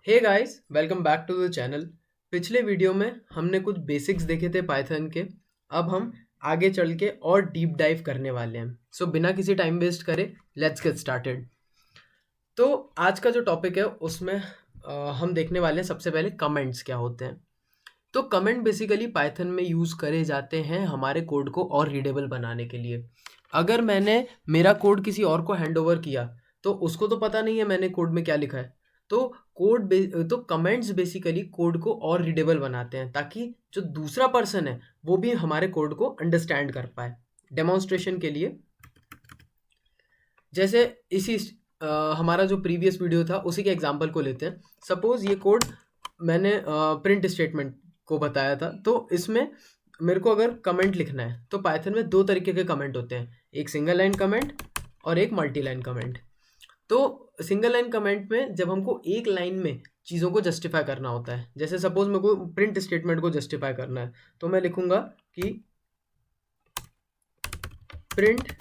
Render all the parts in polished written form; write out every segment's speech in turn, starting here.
Hey guys, welcome back to the channel. पिछले video में हमने कुछ बेसिक्स देखे थे पाइथन के। अब हम आगे चल के और डीप डाइव करने वाले हैं। सो बिना किसी टाइम वेस्ट करे लेट्स गेट स्टार्टेड। तो आज का जो टॉपिक है उसमें हम देखने वाले हैं सबसे पहले कमेंट्स क्या होते हैं। तो कमेंट बेसिकली पाइथन में यूज़ करे जाते हैं हमारे कोड को और रीडेबल बनाने के लिए। अगर मैंने मेरा कोड किसी और को हैंड ओवर किया तो उसको तो पता नहीं है मैंने कोड में क्या लिखा है। तो तो कमेंट्स बेसिकली कोड को और रीडेबल बनाते हैं ताकि जो दूसरा पर्सन है वो भी हमारे कोड को अंडरस्टैंड कर पाए। डेमोन्स्ट्रेशन के लिए जैसे हमारा जो प्रीवियस वीडियो था उसी के एग्जांपल को लेते हैं। सपोज ये कोड मैंने प्रिंट स्टेटमेंट को बताया था। तो इसमें मेरे को अगर कमेंट लिखना है तो पाइथन में दो तरीके के कमेंट होते हैं, एक सिंगल लाइन कमेंट और एक मल्टी लाइन कमेंट। तो सिंगल लाइन कमेंट में जब हमको एक लाइन में चीज़ों को जस्टिफाई करना होता है, जैसे सपोज मेरे को प्रिंट स्टेटमेंट को जस्टिफाई करना है तो मैं लिखूंगा कि print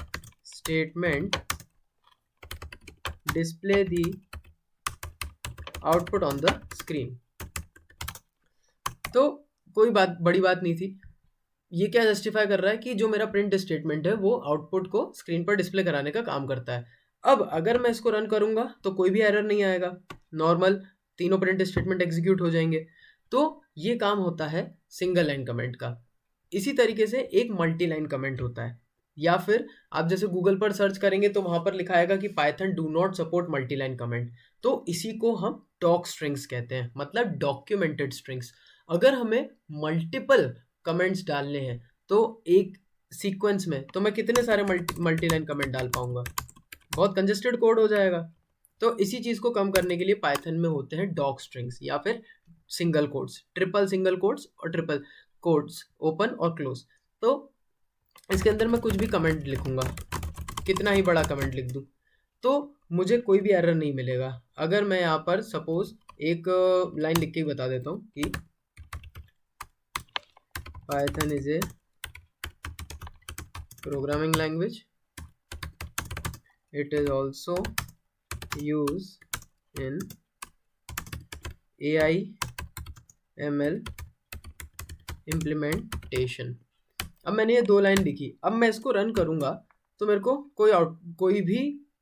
statement display the output on the screen. तो कोई बड़ी बात नहीं थी। ये क्या जस्टिफाई कर रहा है कि जो मेरा प्रिंट स्टेटमेंट है वो आउटपुट को स्क्रीन पर डिस्प्ले कराने का काम करता है। अब अगर मैं इसको रन करूंगा तो कोई भी एरर नहीं आएगा, नॉर्मल तीनों प्रिंट स्टेटमेंट एग्जीक्यूट हो जाएंगे। तो ये काम होता है सिंगल लाइन कमेंट का। इसी तरीके से एक मल्टी लाइन कमेंट होता है, या फिर आप जैसे गूगल पर सर्च करेंगे तो वहां पर लिखा आएगा कि Python do not support multi line comment. तो इसी को हम डॉक स्ट्रिंग्स कहते हैं, मतलब डॉक्यूमेंटेड स्ट्रिंग्स। अगर हमें मल्टीपल कमेंट्स डालने हैं तो एक सीक्वेंस में तो मैं कितने सारे मल्टी लाइन कमेंट डाल पाऊंगा, बहुत कंजेस्टेड कोड हो जाएगा। तो इसी चीज़ को कम करने के लिए पाइथन में होते हैं डॉक स्ट्रिंग्स या फिर single quotes, triple single quotes और ट्रिपल कोट्स, ओपन और क्लोज। तो इसके अंदर मैं कुछ भी कमेंट लिखूंगा, कितना ही बड़ा कमेंट लिख दूं तो मुझे कोई भी एरर नहीं मिलेगा। अगर मैं यहाँ पर सपोज एक लाइन लिख के ही बता देता हूँ कि Python is a programming language. It is also used in AI ML implementation। अब मैंने ये दो लाइन लिखी, अब मैं इसको रन करूंगा तो मेरे को कोई भी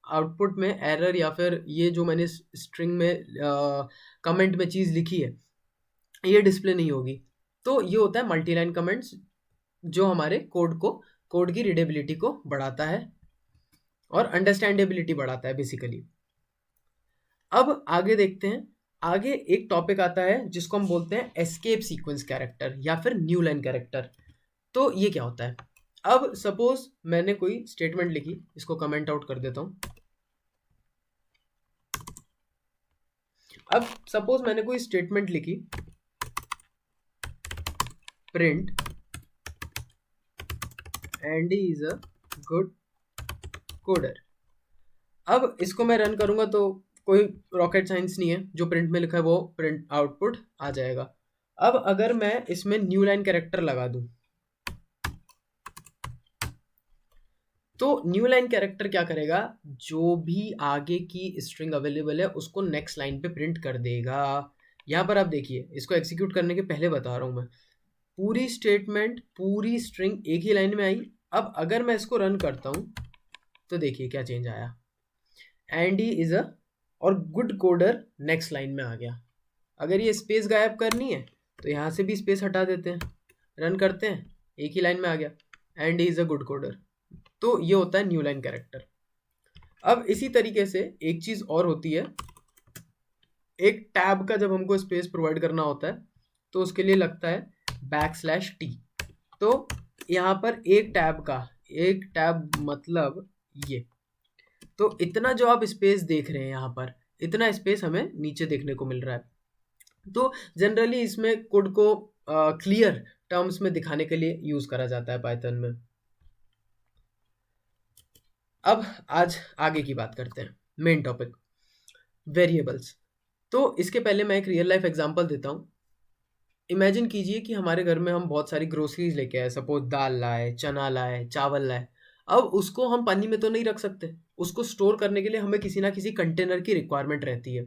आउटपुट में एरर या फिर ये जो मैंने स्ट्रिंग में कमेंट में चीज़ लिखी है ये डिस्प्ले नहीं होगी। तो ये होता है मल्टी लाइन कमेंट्स, जो हमारे कोड की रीडेबिलिटी को बढ़ाता है और अंडरस्टैंडेबिलिटी बढ़ाता है बेसिकली। अब आगे देखते हैं। आगे एक टॉपिक आता है जिसको हम बोलते हैं एस्केप सीक्वेंस कैरेक्टर या फिर न्यू लाइन कैरेक्टर। तो ये क्या होता है? अब सपोज मैंने कोई स्टेटमेंट लिखी, इसको कमेंट आउट कर देता हूं। अब सपोज मैंने कोई स्टेटमेंट लिखी, print Andy is a good coder. अब इसको मैं रन करूंगा तो कोई रॉकेट साइंस नहीं है, जो प्रिंट में लिखा है वो प्रिंट आउटपुट आ जाएगा। अब अगर मैं इसमें न्यू लाइन कैरेक्टर लगा दूं तो न्यू लाइन कैरेक्टर क्या करेगा, जो भी आगे की स्ट्रिंग अवेलेबल है उसको नेक्स्ट लाइन पे प्रिंट कर देगा। यहाँ पर आप देखिए, इसको एग्जीक्यूट करने के पहले बता रहा हूँ मैं, पूरी स्टेटमेंट पूरी स्ट्रिंग एक ही लाइन में आई। अब अगर मैं इसको रन करता हूँ तो देखिए क्या चेंज आया, एंडी इज अ और गुड कोडर नेक्स्ट लाइन में आ गया। अगर ये स्पेस गायब करनी है तो यहाँ से भी स्पेस हटा देते हैं, रन करते हैं, एक ही लाइन में आ गया, Andy is a good coder. तो ये होता है न्यू लाइन कैरेक्टर। अब इसी तरीके से एक चीज और होती है, एक टैब का जब हमको स्पेस प्रोवाइड करना होता है तो उसके लिए लगता है \t। तो यहाँ पर एक टैब मतलब ये, तो इतना जो आप स्पेस देख रहे हैं यहाँ पर, इतना स्पेस हमें नीचे देखने को मिल रहा है। तो जनरली इसमें कोड को क्लियर टर्म्स में दिखाने के लिए यूज करा जाता है पाइथन में। अब आज आगे की बात करते हैं, मेन टॉपिक वेरिएबल्स। तो इसके पहले मैं एक रियल लाइफ एग्जांपल देता हूँ। इमेजिन कीजिए कि हमारे घर में हम बहुत सारी ग्रोसरीज लेके आए, सपोज दाल लाए, चना लाए, चावल लाए। अब उसको हम पन्नी में तो नहीं रख सकते, उसको स्टोर करने के लिए हमें किसी ना किसी कंटेनर की रिक्वायरमेंट रहती है।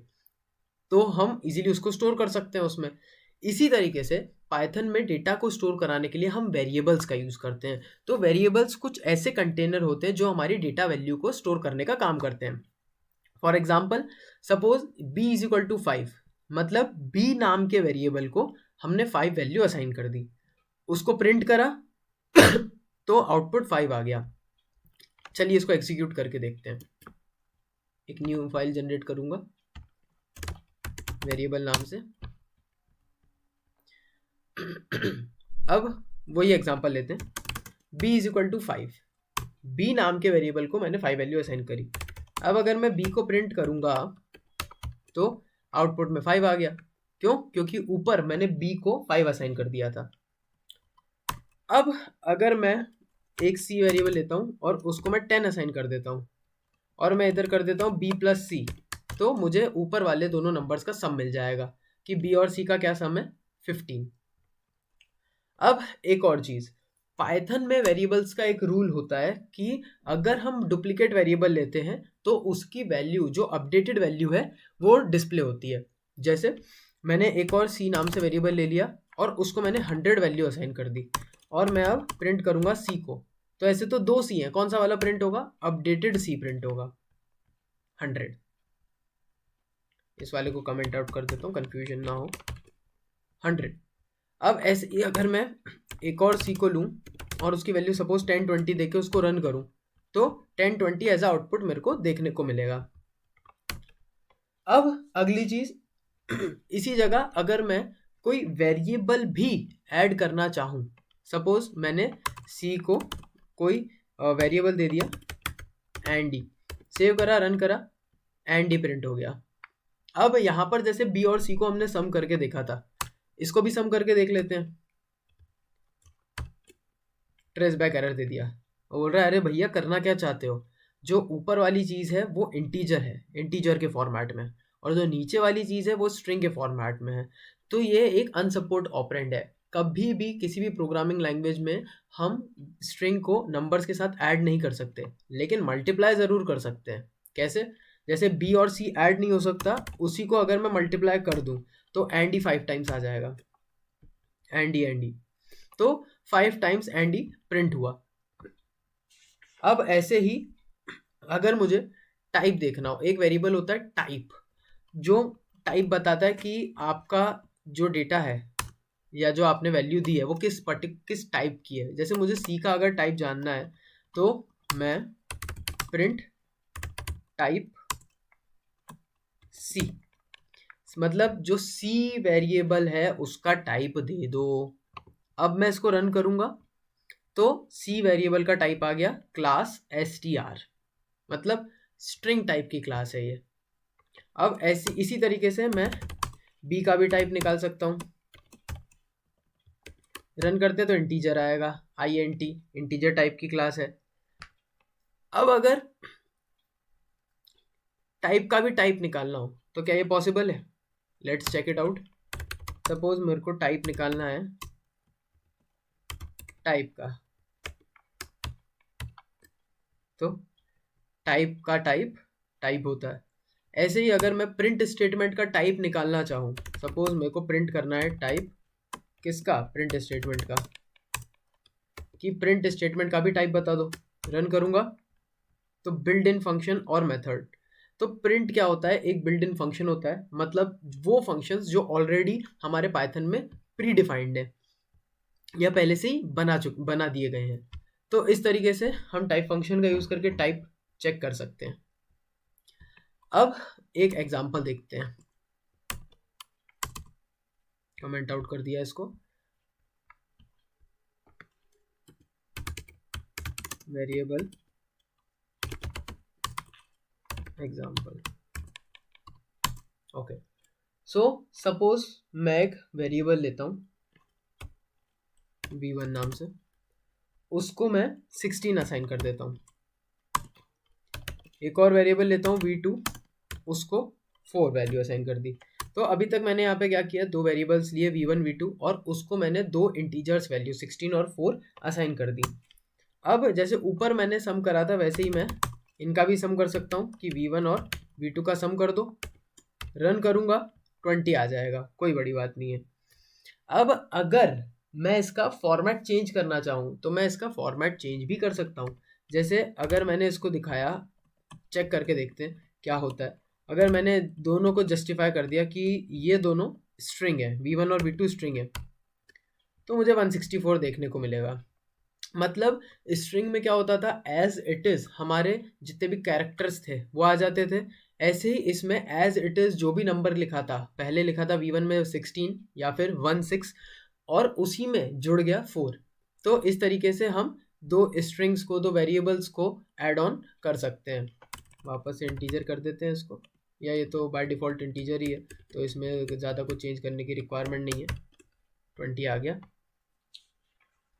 तो हम इजीली उसको स्टोर कर सकते हैं उसमें। इसी तरीके से पाइथन में डेटा को स्टोर कराने के लिए हम वेरिएबल्स का यूज़ करते हैं। तो वेरिएबल्स कुछ ऐसे कंटेनर होते हैं जो हमारी डेटा वैल्यू को स्टोर करने का काम करते हैं। For example, suppose b is equal to 5, मतलब b नाम के वेरिएबल को हमने 5 वैल्यू असाइन कर दी, उसको प्रिंट करा तो आउटपुट 5 आ गया। चलिए इसको एग्जीक्यूट करके देखते हैं। एक न्यू फाइल जनरेट करूंगा वेरिएबल नाम से। अब वही एग्जांपल लेते हैं, b is equal to 5, b नाम के वेरिएबल को मैंने 5 वैल्यू असाइन करी। अब अगर मैं b को प्रिंट करूंगा तो आउटपुट में 5 आ गया। क्यों? क्योंकि ऊपर मैंने b को 5 असाइन कर दिया था। अब अगर मैं एक c वेरिएबल लेता हूँ और उसको मैं 10 असाइन कर देता हूँ और मैं इधर कर देता हूँ b प्लस c, तो मुझे ऊपर वाले दोनों नंबर्स का सम मिल जाएगा कि b और c का क्या सम है, 15। अब एक और चीज़, पाइथन में वेरिएबल्स का एक रूल होता है कि अगर हम डुप्लीकेट वेरिएबल लेते हैं तो उसकी वैल्यू, जो अपडेटेड वैल्यू है, वो डिस्प्ले होती है। जैसे मैंने एक और c नाम से वेरिएबल ले लिया और उसको मैंने 100 वैल्यू असाइन कर दी और मैं अब प्रिंट करूंगा c को, तो ऐसे तो 2 c हैं, कौन सा वाला प्रिंट होगा, अपडेटेड c प्रिंट होगा 100। इस वाले को कमेंट आउट कर देता हूँ, कंफ्यूजन ना हो, 100। अब ऐसे ही अगर मैं एक और c को लूँ और उसकी वैल्यू सपोज 1020 देके उसको रन करूँ तो 1020 एज आउटपुट मेरे को देखने को मिलेगा। अब अगली चीज़, इसी जगह अगर मैं कोई वेरिएबल भी ऐड करना चाहूँ, सपोज मैंने c को कोई वेरिएबल दे दिया एंडी, सेव करा, रन करा, एंडी प्रिंट हो गया। अब यहाँ पर जैसे b और c को हमने सम करके देखा था, इसको भी सम करके देख लेते हैं। ट्रेस बैक एरर दे दिया, बोल रहा है अरे भैया करना क्या चाहते हो, जो ऊपर वाली चीज़ है वो इंटीजर है, इंटीजर के फॉर्मेट में, और जो नीचे वाली चीज़ है वो स्ट्रिंग के फॉर्मेट में है। तो ये एक अनसपोर्ट ऑपरेंड है। कभी भी किसी भी प्रोग्रामिंग लैंग्वेज में हम स्ट्रिंग को नंबर्स के साथ ऐड नहीं कर सकते, लेकिन मल्टीप्लाई ज़रूर कर सकते हैं। कैसे? जैसे b और c ऐड नहीं हो सकता, उसी को अगर मैं मल्टीप्लाई कर दूं तो एंडी 5 टाइम्स आ जाएगा, एंडी, तो 5 टाइम्स एंडी प्रिंट हुआ। अब ऐसे ही अगर मुझे टाइप देखना हो, एक वेरिएबल होता है टाइप, जो टाइप बताता है कि आपका जो डेटा है या जो आपने वैल्यू दी है वो किस टाइप की है। जैसे मुझे सी का अगर टाइप जानना है तो मैं प्रिंट टाइप सी, मतलब जो सी वेरिएबल है उसका टाइप दे दो। अब मैं इसको रन करूंगा तो सी वेरिएबल का टाइप आ गया क्लास str, मतलब स्ट्रिंग टाइप की क्लास है ये। अब इसी तरीके से मैं b का भी टाइप निकाल सकता हूँ। रन करते तो इंटीजर आएगा, int, इंटीजर टाइप की क्लास है। अब अगर टाइप का भी टाइप निकालना हो तो क्या ये पॉसिबल है? Let's check it out. Suppose मेरे को टाइप निकालना है टाइप का, तो टाइप का टाइप होता है। ऐसे ही अगर मैं प्रिंट स्टेटमेंट का टाइप निकालना चाहूँ, सपोज मेरे को प्रिंट करना है टाइप किसका, प्रिंट स्टेटमेंट का, कि प्रिंट स्टेटमेंट का भी टाइप बता दो। रन करूँगा तो बिल्ड इन फंक्शन और मेथड। तो प्रिंट क्या होता है, एक बिल्ड इन फंक्शन होता है, मतलब वो फंक्शंस जो ऑलरेडी हमारे पाइथन में प्री डिफाइंड है या पहले से ही बना दिए गए हैं। तो इस तरीके से हम टाइप फंक्शन का यूज़ करके टाइप चेक कर सकते हैं। अब एक एग्जांपल देखते हैं, कमेंट आउट कर दिया इसको, variable example. Okay, so suppose मैं एक वेरिएबल लेता हूँ v1 नाम से, उसको मैं 16 असाइन कर देता हूँ। एक और वेरिएबल लेता हूँ v2, उसको 4 वैल्यू असाइन कर दी। तो अभी तक मैंने यहाँ पे क्या किया, 2 वेरिएबल्स लिए v1 v2 और उसको मैंने 2 इंटीजर्स वैल्यू 16 और 4 असाइन कर दी। अब जैसे ऊपर मैंने सम करा था वैसे ही मैं इनका भी सम कर सकता हूँ कि v1 और v2 का सम कर दो। रन करूँगा 20 आ जाएगा, कोई बड़ी बात नहीं है। अब अगर मैं इसका फॉर्मेट चेंज करना चाहूँ तो मैं इसका फॉर्मेट चेंज भी कर सकता हूँ। जैसे अगर मैंने इसको दिखाया, चेक करके देखते हैं क्या होता है। अगर मैंने दोनों को जस्टिफाई कर दिया कि ये दोनों स्ट्रिंग है, v1 और v2 स्ट्रिंग है, तो मुझे 164 देखने को मिलेगा। मतलब स्ट्रिंग में क्या होता था, एज इट इज़ हमारे जितने भी कैरेक्टर्स थे वो आ जाते थे। ऐसे ही इसमें एज इट इज़ जो भी नंबर लिखा था, पहले लिखा था v1 में 16 या फिर 16, और उसी में जुड़ गया 4। तो इस तरीके से हम दो स्ट्रिंग्स को, दो वेरिएबल्स को ऐड ऑन कर सकते हैं। वापस से इंटीजर कर देते हैं इसको, या ये तो बाय डिफ़ॉल्ट इंटीजर ही है, तो इसमें ज़्यादा कुछ चेंज करने की रिक्वायरमेंट नहीं है। 20 आ गया।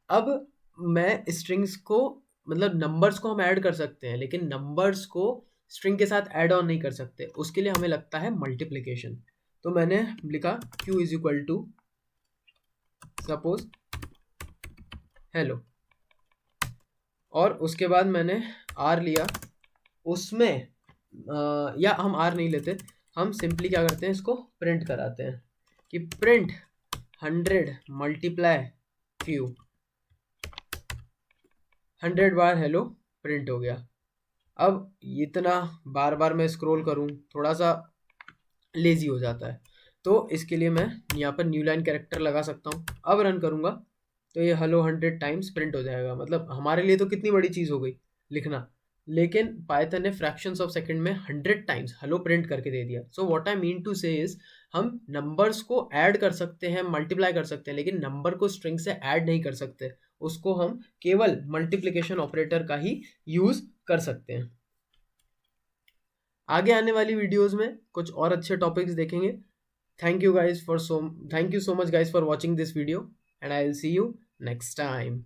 अब मैं स्ट्रिंग्स को, मतलब नंबर्स को हम ऐड कर सकते हैं, लेकिन नंबर्स को स्ट्रिंग के साथ ऐड ऑन नहीं कर सकते। उसके लिए हमें लगता है मल्टीप्लिकेशन। तो मैंने लिखा q is equal to suppose hello, और उसके बाद मैंने r लिया, उसमें या हम r नहीं लेते, हम सिंपली क्या करते हैं, इसको प्रिंट कराते हैं कि प्रिंट 100 मल्टीप्लाई q, 100 बार हेलो प्रिंट हो गया। अब इतना बार बार मैं स्क्रॉल करूं, थोड़ा सा लेजी हो जाता है, तो इसके लिए मैं यहाँ पर न्यू लाइन कैरेक्टर लगा सकता हूँ। अब रन करूँगा तो ये हेलो 100 टाइम्स प्रिंट हो जाएगा। मतलब हमारे लिए तो कितनी बड़ी चीज़ हो गई लिखना, लेकिन पाइथन ने फ्रैक्शंस ऑफ सेकंड में 100 टाइम्स हेलो प्रिंट करके दे दिया। So what I mean to say is, हम नंबर्स को ऐड कर सकते हैं, मल्टीप्लाई कर सकते हैं, लेकिन नंबर को स्ट्रिंग से ऐड नहीं कर सकते। उसको हम केवल मल्टीप्लिकेशन ऑपरेटर का ही यूज़ कर सकते हैं। आगे आने वाली वीडियोस में कुछ और अच्छे टॉपिक्स देखेंगे। Thank you so much guys for watching this video, and I will see you next time.